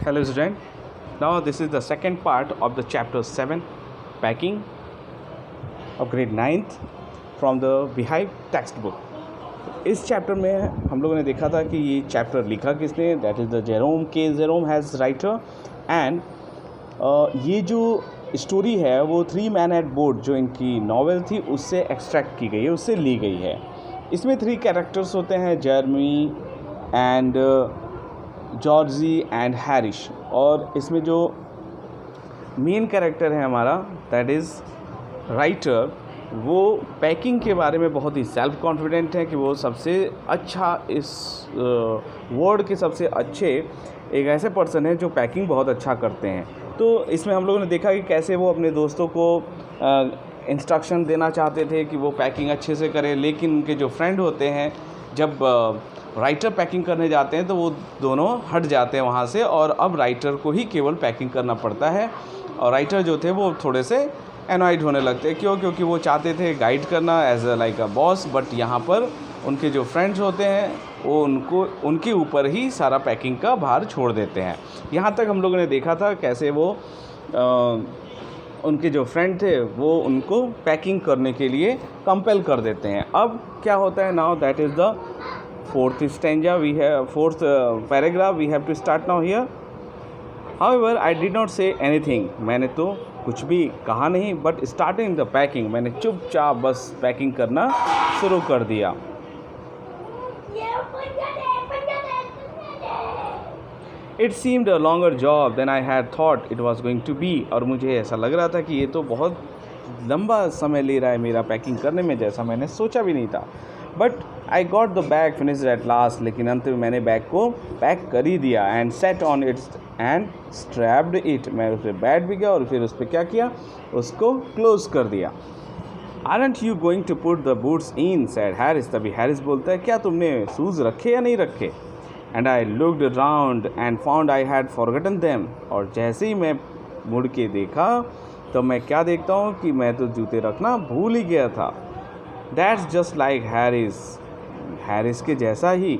Hello student. Now this is the second part of the chapter 7 packing of grade 9th from the Beehive textbook. इस chapter में हम लोगों ने देखा था कि ये चैप्टर लिखा किसने, that is the Jerome has writer and ये जो स्टोरी है वो 3 मैन एट बोर्ड जो इनकी नावल थी उससे एक्सट्रैक्ट की गई है, उससे ली गई है. इसमें 3 कैरेक्टर्स होते हैं, जर्मी एंड जॉर्जी एंड हैरिश. और इसमें जो मेन कैरेक्टर है हमारा दैट इज़ राइटर, वो पैकिंग के बारे में बहुत ही सेल्फ कॉन्फिडेंट है कि वो सबसे अच्छा इस वर्ल्ड के सबसे अच्छे एक ऐसे पर्सन है जो पैकिंग बहुत अच्छा करते हैं. तो इसमें हम लोगों ने देखा कि कैसे वो अपने दोस्तों को इंस्ट्रक्शन देना चाहते थे कि वो पैकिंग अच्छे से करें, लेकिन उनके जो फ्रेंड होते हैं जब राइटर पैकिंग करने जाते हैं तो वो दोनों हट जाते हैं वहाँ से और अब राइटर को ही केवल पैकिंग करना पड़ता है. और राइटर जो थे वो थोड़े से एनॉयड होने लगते हैं. क्योंकि वो चाहते थे गाइड करना as a like a boss, but यहाँ पर उनके जो फ्रेंड्स होते हैं वो उनके ऊपर ही सारा पैकिंग का भार छोड़ देते हैं. यहाँ तक हम लोगों ने देखा था कैसे वो उनके जो फ्रेंड थे वो उनको पैकिंग करने के लिए कंपेल कर देते हैं. अब क्या होता है, now that is the fourth stanza, we have fourth paragraph we have to start now here. However, I did not say anything. मैंने तो कुछ भी कहा नहीं, but starting the packing, मैंने चुपचाप बस पैकिंग करना शुरू कर दिया. It seemed a longer job than I had thought it was going to be. और मुझे ऐसा लग रहा था कि ये तो बहुत लंबा समय ले रहा है मेरा पैकिंग करने में, जैसा मैंने सोचा भी नहीं था. But I got the bag finished at last. लेकिन अंत में मैंने बैग को पैक कर ही दिया. And set on it's and strapped it. मैं उस पर बैठ भी गया और फिर उस पर क्या किया, उसको क्लोज कर दिया. Aren't you going to put the boots in, said Harris. तभी हैरिस बोलता है, क्या तुमने शूज़ रखे या नहीं रखे. And I looked around and found I had forgotten them. और जैसे ही मैं मुड़ के देखा तो मैं क्या देखता हूँ कि मैं तो जूते रखना भूल ही गया था. That's just like Harris. Harris के जैसा ही.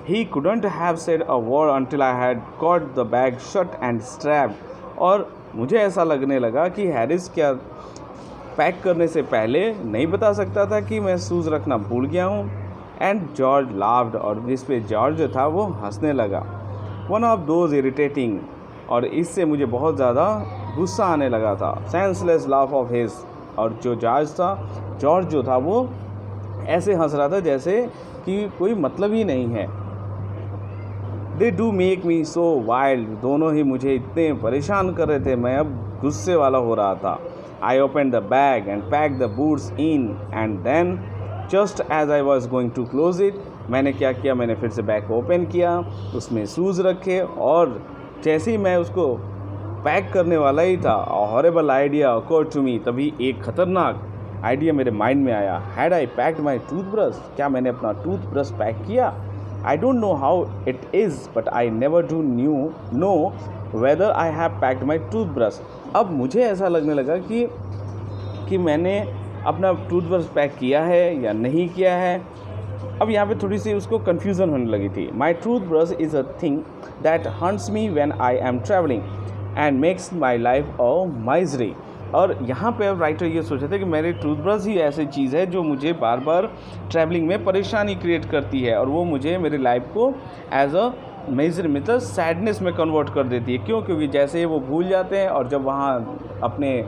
ही couldn't have said a word until I had got the bag shut and strapped. और मुझे ऐसा लगने लगा कि हैरिस क्या पैक करने से पहले नहीं बता सकता था कि मैं शूज़ रखना भूल गया हूँ. And George laughed. और जिस पे जॉर्ज जो था वो हंसने लगा. One of those irritating. और इससे मुझे बहुत ज़्यादा गुस्सा आने लगा था. Senseless laugh of his. और जो जॉर्ज जो था वो ऐसे हंस रहा था जैसे कि कोई मतलब ही नहीं है. They do make me so wild. दोनों ही मुझे इतने परेशान कर रहे थे, मैं अब गुस्से वाला हो रहा था. I open the bag and pack the boots in and then just as I was going to close it. मैंने क्या किया, मैंने फिर से बैग को ओपन किया, उसमें शूज़ रखे और जैसे ही मैं उसको पैक करने वाला ही था, horrible idea occurred to me. तभी एक खतरनाक आइडिया मेरे माइंड में आया. Had I packed my toothbrush. क्या मैंने अपना टूथब्रश पैक किया. I don't know how it is but I never do know whether I have packed my toothbrush. अब मुझे ऐसा लगने लगा कि मैंने अपना टूथब्रश पैक किया है या नहीं किया है. अब यहाँ पे थोड़ी सी उसको कन्फ्यूज़न होने लगी थी. My toothbrush is a thing that haunts me when I am travelling and makes my life a misery. और यहाँ पे अब राइटर ये सोचे थे कि मेरी टूथब्रश ही ऐसी चीज़ है जो मुझे बार बार ट्रैवलिंग में परेशानी क्रिएट करती है और वो मुझे मेरी लाइफ को एज अ मेजर मतलब सैडनेस में कन्वर्ट कर देती है. क्योंकि जैसे ही वो भूल जाते हैं और जब वहाँ अपने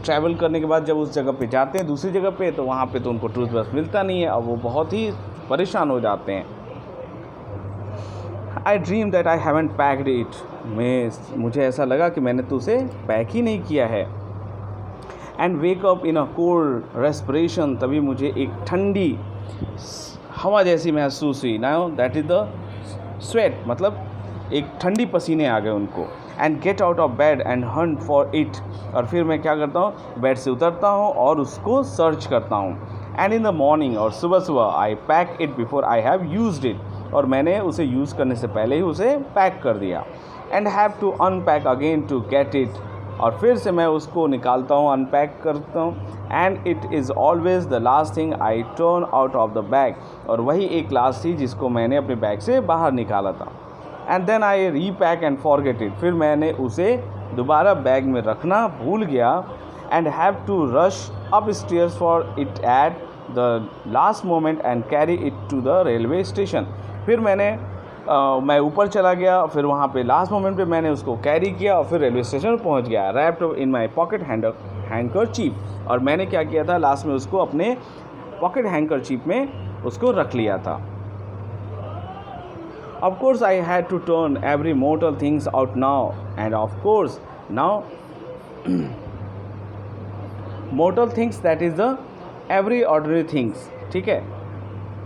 ट्रैवल करने के बाद जब उस जगह पे जाते हैं दूसरी जगह पे तो वहाँ पे तो उनको टूथब्रश मिलता नहीं है और वो बहुत ही परेशान हो जाते हैं. आई dream that I haven't packed it. मुझे ऐसा लगा कि मैंने तो उसे पैक ही नहीं किया है. And wake up in a cold respiration. तभी मुझे एक ठंडी हवा जैसी महसूस हुई. Now that is the sweat, मतलब एक ठंडी पसीने आ गए उनको. And get out of bed and Hunt for it. और फिर मैं क्या करता हूँ, बेड से उतरता हूँ और उसको सर्च करता हूँ. And in the morning. और सुबह I pack it before I have used it. और मैंने उसे यूज़ करने से पहले ही उसे पैक कर दिया. And have to unpack again to get it. और फिर से मैं उसको निकालता हूँ, अनपैक करता हूँ. And it is always the last thing I turn out of the bag. और वही एक लास्ट थी जिसको मैंने अपने बैग से बाहर निकाला था. And then I repack and forget it, फिर मैंने उसे दोबारा बैग में रखना भूल गया and have to rush up stairs for it at the last moment and carry it to the railway station. फिर मैं ऊपर चला गया, फिर वहाँ पे लास्ट मोमेंट पे मैंने उसको कैरी किया और फिर रेलवे स्टेशन पर पहुँच गया, wrapped in my pocket handkerchief, और मैंने क्या किया था लास्ट में उसको अपने पॉकेट हैंकरचीफ में उसको रख लिया था। Of course I had to turn every mortal things out now, and of course now mortal things, that is the every ordinary things, ठीक है।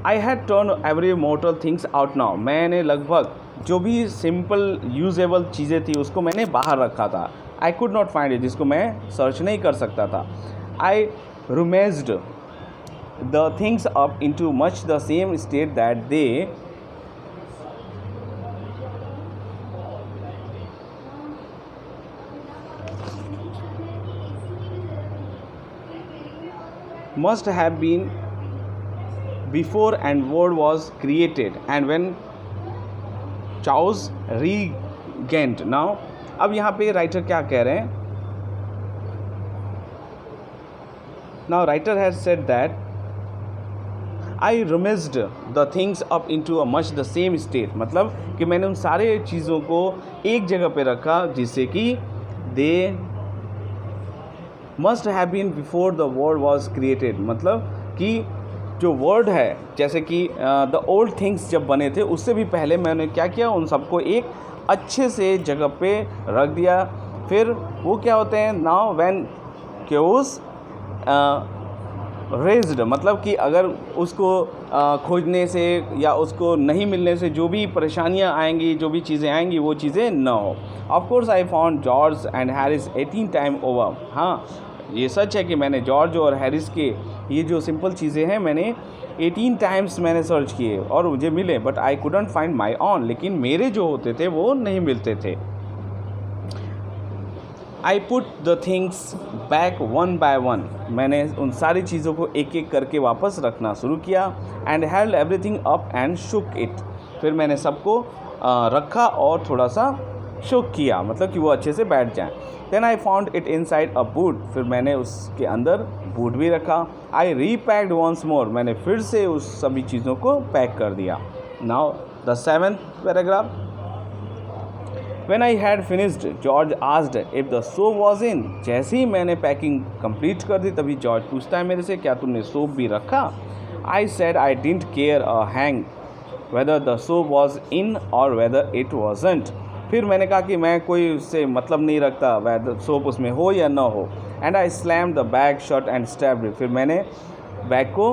I had turned every mortal things out now, मैंने लगभग जो भी simple usable चीज़ें थी उसको मैंने बाहर रखा था। I could not find it, जिसको मैं सर्च नहीं कर सकता था। I rummaged the things up into much the same state that they must have been before and word was created and when chaos regained। now अब यहाँ पे writer क्या कह रहे हैं, now writer has said that I rummaged the things up into a much the same state, मतलब कि मैंने उन सारे चीज़ों को एक जगह पे रखा जिससे कि they must have been before the word was created, मतलब कि जो वर्ड है जैसे कि द ओल्ड थिंग्स जब बने थे उससे भी पहले मैंने क्या किया, उन सबको एक अच्छे से जगह पे रख दिया। फिर वो क्या होते हैं, नाउ व्हेन क्योस रेज्ड, मतलब कि अगर उसको खोजने से या उसको नहीं मिलने से जो भी परेशानियां आएंगी, जो भी चीज़ें आएंगी वो चीज़ें ना हो। Of course I found George and Harris 18 time over. हाँ, ये सच है कि मैंने जॉर्ज और हैरिस के ये जो सिंपल चीज़ें हैं मैंने 18 टाइम्स मैंने सर्च किए और मुझे मिले, but I couldn't find my on, लेकिन मेरे जो होते थे वो नहीं मिलते थे। I put the things back one by one, मैंने उन सारी चीज़ों को एक एक करके वापस रखना शुरू किया। And held everything up and shook it, फिर मैंने सबको रखा और थोड़ा सा शुक किया, मतलब कि वो अच्छे से बैठ जाएं। Then I found it inside a boot, फिर मैंने उसके अंदर बूट भी रखा। आई रीपैक्ड वंस मोर, मैंने फिर से उस सभी चीज़ों को पैक कर दिया। Now the 7th paragraph, When I had finished, George asked if the soap was in। जैसे ही मैंने पैकिंग कंप्लीट कर दी तभी जॉर्ज पूछता है मेरे से, क्या तुमने सोप भी रखा? I said I didn't care a hang whether the soap was in or whether it wasn't। फिर मैंने कहा कि मैं कोई उससे मतलब नहीं रखता whether सोप उसमें हो या ना हो। And I slammed the bag shut and stabbed it। फिर मैंने बैग को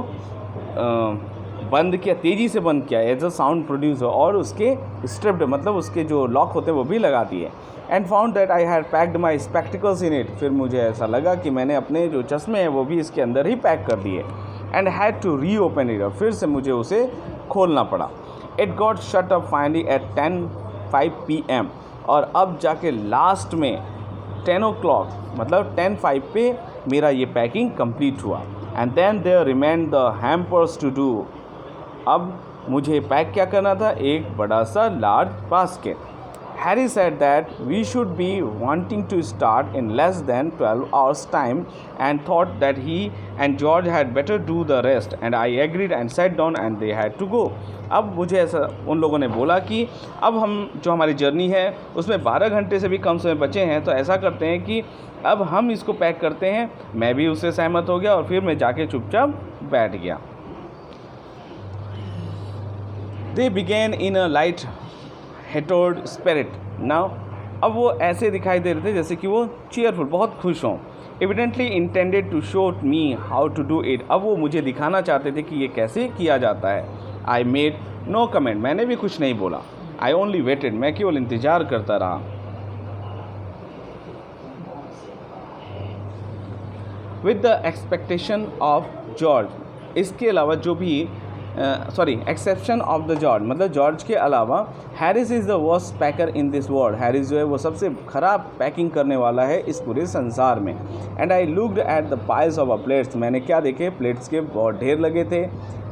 बंद किया, तेज़ी से बंद किया एज अ साउंड प्रोड्यूसर, और उसके स्ट्रिप्ड मतलब उसके जो लॉक होते हैं वो भी लगा दिए। And found that I had packed my spectacles in it, फिर मुझे ऐसा लगा कि मैंने अपने जो चश्मे हैं वो भी इसके अंदर ही पैक कर दिए। And had to reopen it, फिर से मुझे उसे खोलना पड़ा। It got shut up finally at 10:05 PM, और अब जाके लास्ट में 10 o'clock मतलब 10:05 पे मेरा ये पैकिंग कंप्लीट हुआ। And then there remained the hampers to do, अब मुझे पैक क्या करना था, एक बड़ा सा large basket. Harry said that we should be wanting to start in less than 12 hours time and thought that he and George had better do the rest and I agreed and set down and they had to go. अब मुझे ऐसा उन लोगों ने बोला कि अब हम जो हमारी जर्नी है उसमें 12 घंटे से भी कम समय बचे हैं, तो ऐसा करते हैं कि अब हम इसको पैक करते हैं। मैं भी उससे सहमत हो गया और फिर मैं जाके चुपचाप बैठ गया। They began in a light-hearted spirit now, अब वो ऐसे दिखाई दे रहे थे जैसे कि वो cheerful, बहुत खुश हों। Evidently intended to show me how to do it, अब वो मुझे दिखाना चाहते थे कि ये कैसे किया जाता है। I made no comment, मैंने भी कुछ नहीं बोला। I only waited, मैं केवल इंतज़ार करता रहा। With the expectation of George, इसके अलावा जो भी sorry exception of the George, मतलब जॉर्ज के अलावा Harris is the worst packer in this world. Harris जो है वो सबसे ख़राब पैकिंग करने वाला है इस पूरे संसार में। And I looked at the piles of a plates, मैंने क्या देखे, प्लेट्स के बहुत ढेर लगे थे,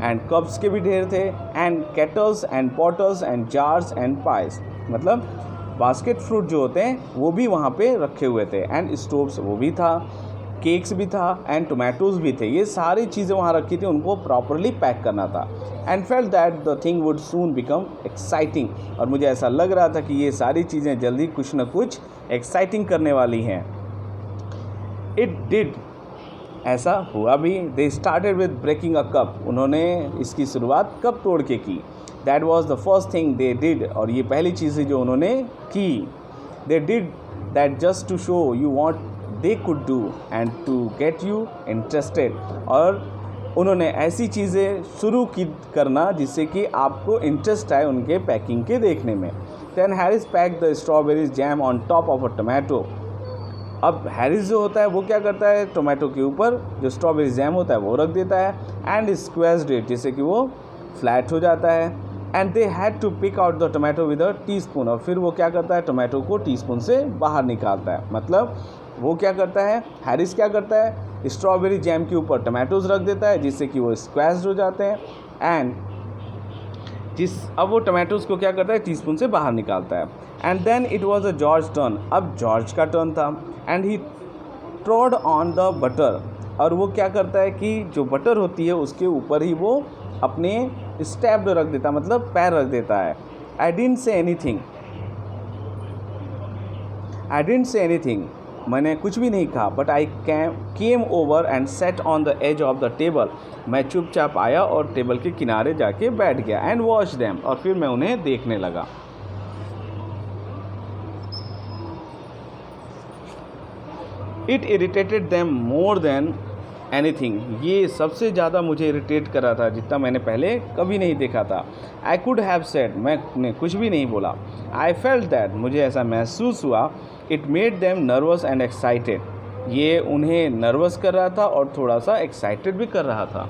एंड कप्स के भी ढेर थे, and kettles and pottles and jars and piles, मतलब बास्केट फ्रूट जो होते हैं वो भी वहाँ पे रखे हुए थे, एंड स्टोव्स वो भी था, केक्स भी था, एंड टोमेटोज़ भी थे। ये सारी चीज़ें वहाँ रखी थी, उनको प्रॉपरली पैक करना था। And felt that the thing would soon become exciting, और मुझे ऐसा लग रहा था कि ये सारी चीज़ें जल्दी कुछ न कुछ एक्साइटिंग करने वाली हैं। इट डिड, ऐसा हुआ भी। They started with breaking a cup, उन्होंने इसकी शुरुआत कप तोड़ के की। That was the first thing they did, और ये पहली चीज़ जो उन्होंने की। They did that just to show you what they could do and to get you interested, और उन्होंने ऐसी चीज़ें शुरू की करना जिससे कि आपको इंटरेस्ट आए उनके पैकिंग के देखने में। Then Harris pack the strawberries jam on top of a tomato. अब हैरिस जो होता है वो क्या करता है, टोमेटो के ऊपर जो स्ट्रॉबेरी जैम होता है वो रख देता है, एंड स्क्वेज्ड इट, जिससे कि वो फ्लैट हो जाता है। And they had to pick out the tomato with a teaspoon, और फिर वो क्या करता है, टोमेटो को टीस्पून से बाहर निकालता है। मतलब वो क्या करता है, हैरिस क्या करता है, स्ट्रॉबेरी जैम के ऊपर टोमेटोज़ रख देता है जिससे कि वो स्क्वैश्ड हो जाते हैं, एंड अब वो टोमेटोज़ को क्या करता है, टीस्पून से बाहर निकालता है। And then it was a George turn, अब जॉर्ज का टर्न था। And he trod on the butter, और वो क्या करता है कि जो बटर होती है उसके ऊपर ही वो अपने स्टेप रख देता, मतलब पैर रख देता है। आई डिडंट से एनीथिंग, मैंने कुछ भी नहीं कहा, but I came over and set on the edge of the table, मैं चुपचाप आया और टेबल के किनारे जाके बैठ गया। एंड वॉच देम, और फिर मैं उन्हें देखने लगा। It irritated them more than anything, ये सबसे ज़्यादा मुझे इरिटेट कर रहा था जितना मैंने पहले कभी नहीं देखा था। आई कुड हैव सेड, मैंने कुछ भी नहीं बोला। आई फेल्ट दैट, मुझे ऐसा महसूस हुआ। It made them nervous and excited, ये उन्हें नर्वस कर रहा था और थोड़ा सा एक्साइटेड भी कर रहा था।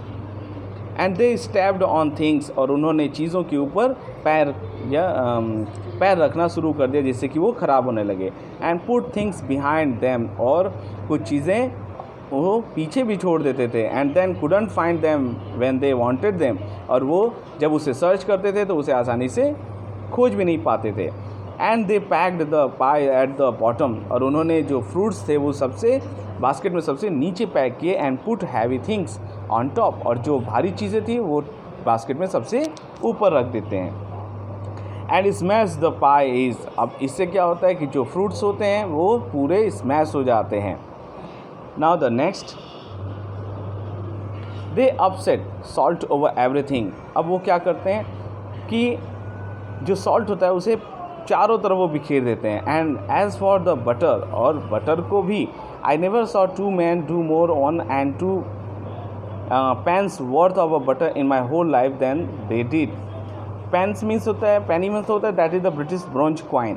And they stabbed on things, और उन्होंने चीज़ों के ऊपर पैर रखना शुरू कर दिया जिससे कि वो ख़राब होने लगे। And put things behind them, और कुछ चीज़ें वो पीछे भी छोड़ देते थे। And then couldn't find them when they wanted them, और वो जब उसे सर्च करते थे तो उसे आसानी से खोज भी नहीं पाते थे। And they packed the pi at the bottom, और उन्होंने जो फ्रूट्स थे वो सबसे बास्केट में सबसे नीचे पैक किए। And put heavy things on top, और जो भारी चीज़ें थी वो बास्केट में सबसे ऊपर रख देते हैं। And smash the pi is, अब इससे क्या होता है कि जो फ्रूट्स होते हैं वो पूरे स्मैश हो जाते हैं। Now the next, they upset salt over everything, अब वो क्या करते हैं कि जो सॉल्ट होता है उसे चारों तरफ वो बिखेर देते हैं। And as for the butter, और बटर को भी, I never saw two man do more on and two pence worth of a butter in my whole life than they did. Pence means होता है, पेनी मीन्स होता है, that is the British bronze coin,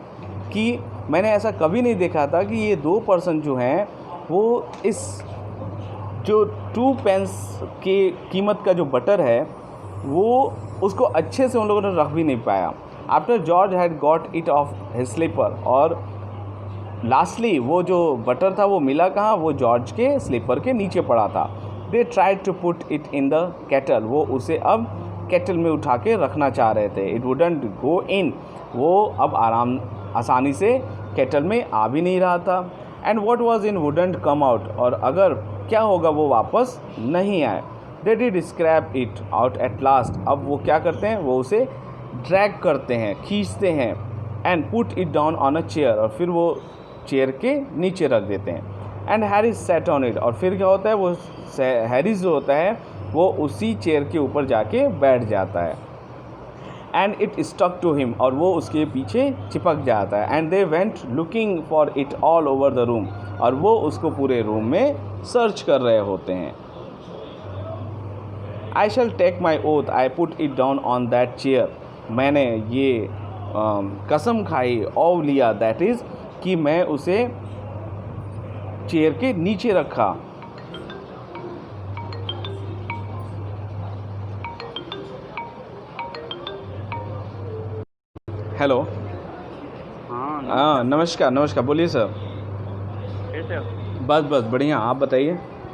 कि मैंने ऐसा कभी नहीं देखा था कि ये 2 पर्सन जो हैं वो इस जो 2 पेंस के कीमत का जो बटर है वो उसको अच्छे से उन लोगों ने रख भी नहीं पाया। After George had got it off his slipper, और लास्टली वो जो बटर था वो मिला कहाँ, वो जॉर्ज के स्लीपर के नीचे पड़ा था। They tried to put it in the kettle, वो उसे अब केटल में उठा के रखना चाह रहे थे। इट वुडंट गो इन, वो अब आसानी से केटल में आ भी नहीं रहा था। And what was in wouldn't come out, और अगर क्या होगा वो वापस नहीं आए। They did scrap it out at last, अब वो क्या करते हैं, वो उसे ड्रैग करते हैं, खींचते हैं। And put it down on a chair, और फिर वो चेयर के नीचे रख देते हैं। And Harris set on it, और फिर क्या होता है, वो हैरिस जो होता है वो उसी चेयर के ऊपर जाके बैठ जाता है। And it stuck to him, और वो उसके पीछे चिपक जाता है। And they went looking for it all over the room, और वो उसको पूरे रूम में सर्च कर रहे होते हैं। I shall take my oath I put it down on that chair, मैंने ये कसम खाई और लिया, दैट इज़ कि मैं उसे चेयर के नीचे हेलो। हाँ हाँ, नमस्कार, नमस्कार, बोलिए सर। कैसे हो? बस बढ़िया, आप बताइए।